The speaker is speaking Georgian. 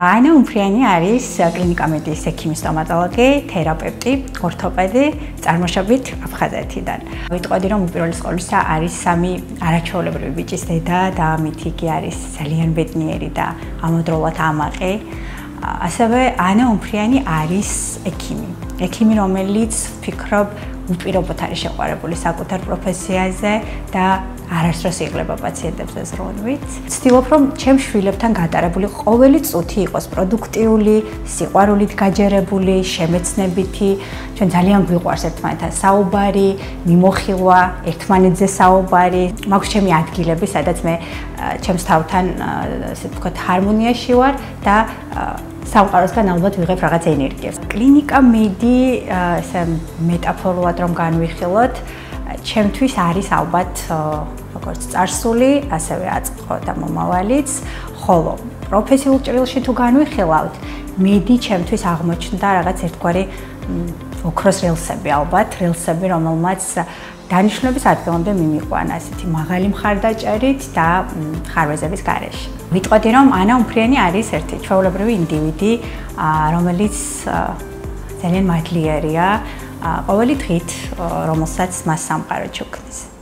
ანა უმფრიანი არის კლინიკა მედიის ექიმი, სტომატოლოგი, თერაპევტი, ორთოპედი, წარმოშობით აფხაზეთიდან. ვიტყოდი, რომ უპირველეს ყოვლისა არის სამი არაჩვეულებრივი ბიჭის დედა და ამით იგი არის ძალიან ბედნიერი და ამავდროულად ამაყი. ასევე ანა უმფრიანი არის ექიმი. ექიმი, რომელიც ვფიქრობ, უპირობოდ არის შეყვარებული საკუთარ პროფესიაზე და არასდროს იღლება პაციენტებს ზრუნვით. ვცდილობ, რომ ჩემ შვილებთან გატარებული ყოველი წუთი იყოს პროდუქტიული, სიყვარულით გაჯერებული, შემეცნებითი. ჩვენ ძალიან გვიყვარს ერთმანეთთან საუბარი, მიმოხილვა, ერთმანეთზე საუბარი. მაქვს ჩემი ადგილები, სადაც მე ჩემს თავთან, ასე ვთქვათ, ჰარმონიაში ვარ და სამყაროსგან ალბათ ვიღებ რაღაც ენერგიას. კლინიკა მედი, ესე მეტაფორულად რომ განვიხილოთ, ჩემთვის არის ალბათ როგორც წარსული, ასევე აწმყო და მომავალიც, ხოლო პროფესიულ ჭრილში თუ განვიხილავთ, მედი ჩემთვის აღმოჩნდა რაღაც ერთგვარი ოქროს რელსები ალბათ, რელსები, რომელმაც დანიშნულების ადგილამდე მიმიყვანა ასეთი მაღალი მხარდაჭერით და ხარვეზების გარეშე. ვიტყოდი, რომ ანა უმფრიანი არის ერთი ჩვეულებრივი ინდივიდი, რომელიც ძალიან მადლიერია ყოველი დღით, რომელსაც მას სამყარო ჩუქნის.